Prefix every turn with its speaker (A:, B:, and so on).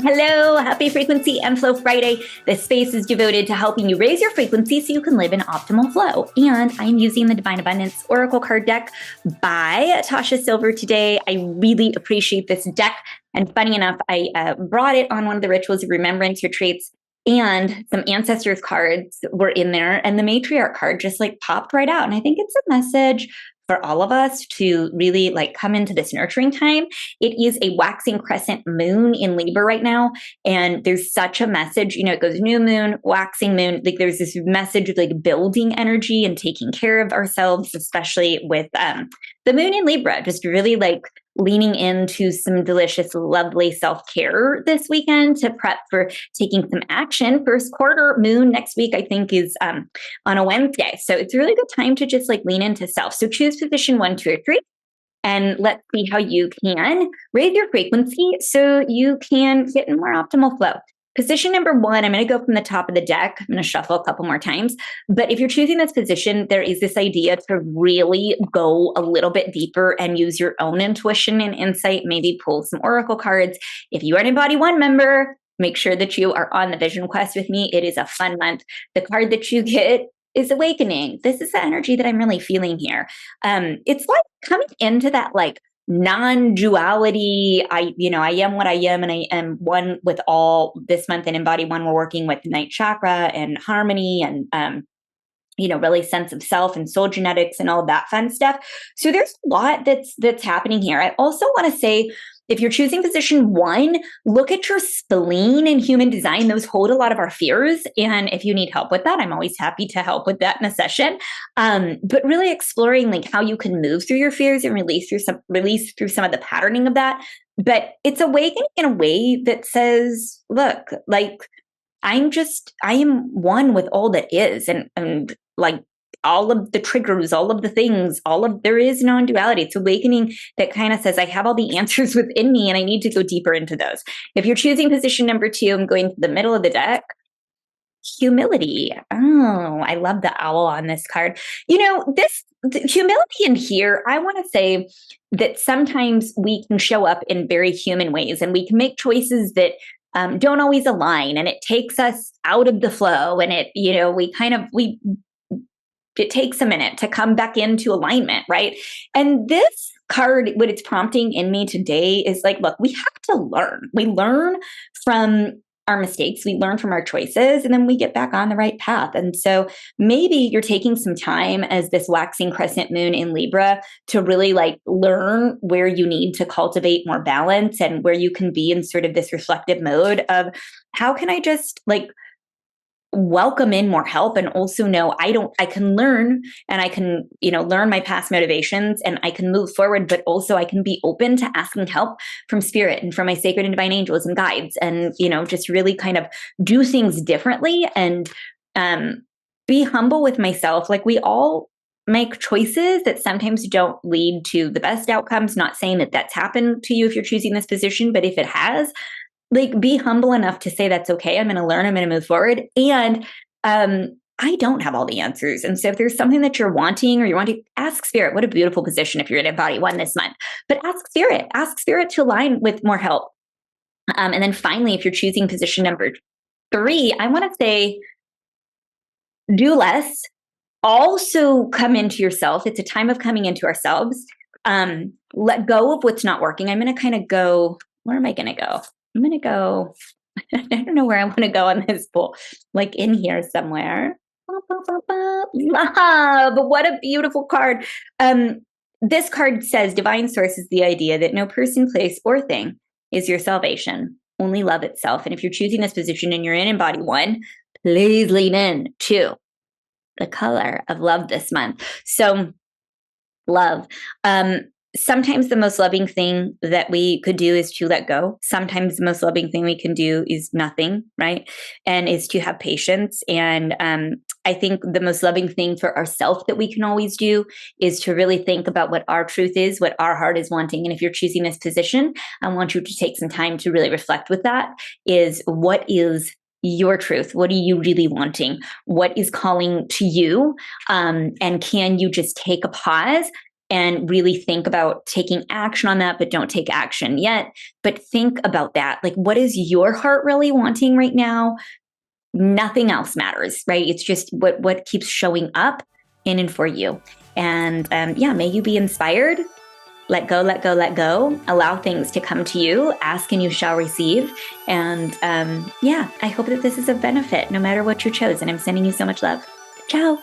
A: Hello, happy Frequency and Flow Friday. This space is devoted to helping you raise your frequency so you can live in optimal flow. And I'm using the Divine Abundance Oracle card deck by Tasha Silver today. I really appreciate this deck. And funny enough, I brought it on one of the Rituals of Remembrance retreats, and some ancestors cards were in there, and the matriarch card just like popped right out. And I think it's a message for all of us to really like come into this nurturing time. It is a waxing crescent moon in Libra right now. And there's such a message, it goes new moon, waxing moon. Like there's this message of like building energy and taking care of ourselves, especially with the moon in Libra, just really like leaning into some delicious, lovely self-care this weekend to prep for taking some action. First quarter moon next week, I think, is on a Wednesday. So it's a really good time to just like lean into self. So choose position 1, 2, or 3. And let's see how you can raise your frequency so you can get in more optimal flow. Position number 1, I'm going to go from the top of the deck. I'm going to shuffle a couple more times. But if you're choosing this position, there is this idea to really go a little bit deeper and use your own intuition and insight, maybe pull some oracle cards. If you are an Embody 1 member, make sure that you are on the Vision Quest with me. It is a fun month. The card that you get is Awakening. This is the energy that I'm really feeling here. It's like coming into that like non-duality. I am what I am, and I am one with all. This month in Embody 1, we're working with Ninth Chakra and harmony and really sense of self and soul genetics and all of that fun stuff. So there's a lot that's happening here. I also want to say, if you're choosing position 1, look at your spleen in human design. Those hold a lot of our fears. And if you need help with that, I'm always happy to help with that in a session. But really exploring like how you can move through your fears and release through some of the patterning of that. But it's awakening in a way that says, look, like I am one with all that is. And like all of the triggers, all of the things, there is non-duality. It's awakening that kind of says, I have all the answers within me and I need to go deeper into those. If you're choosing position number 2, I'm going to the middle of the deck. Humility. Oh, I love the owl on this card. This humility in here, I want to say that sometimes we can show up in very human ways and we can make choices that don't always align, and it takes us out of the flow, and it takes a minute to come back into alignment, right? And this card, what it's prompting in me today is like, look, we have to learn. We learn from our mistakes, we learn from our choices, and then we get back on the right path. And so maybe you're taking some time as this waxing crescent moon in Libra to really like learn where you need to cultivate more balance and where you can be in sort of this reflective mode of how can I just like welcome in more help, and also know I can learn, and I can, learn my past motivations, and I can move forward, but also I can be open to asking help from spirit and from my sacred and divine angels and guides, and, just really kind of do things differently and be humble with myself. Like we all make choices that sometimes don't lead to the best outcomes. Not saying that that's happened to you if you're choosing this position, but if it has, like be humble enough to say that's okay. I'm going to learn. I'm going to move forward. And I don't have all the answers. And so if there's something that you're wanting, or you want to ask spirit, what a beautiful position if you're in Embody 1 this month. But ask spirit to align with more help. And then finally, if you're choosing position number 3, I want to say do less. Also come into yourself. It's a time of coming into ourselves. Let go of what's not working. I'm going to kind of go, where am I going to go? I'm going to go, I don't know where I want to go on this pool, like in here somewhere. Love, what a beautiful card. This card says divine source is the idea that no person, place, or thing is your salvation, only love itself. And if you're choosing this position and you're in Embody 1, please lean in to the color of love this month. So love. Sometimes the most loving thing that we could do is to let go. Sometimes the most loving thing we can do is nothing, right? And is to have patience. And I think the most loving thing for ourselves that we can always do is to really think about what our truth is, what our heart is wanting. And if you're choosing this position, I want you to take some time to really reflect with that. Is what is your truth? What are you really wanting? What is calling to you? And can you just take a pause and really think about taking action on that, but don't take action yet. But think about that. Like, what is your heart really wanting right now? Nothing else matters, right? It's just what keeps showing up in and for you. And may you be inspired. Let go, let go, let go. Allow things to come to you. Ask and you shall receive. And I hope that this is of benefit no matter what you chose. And I'm sending you so much love. Ciao.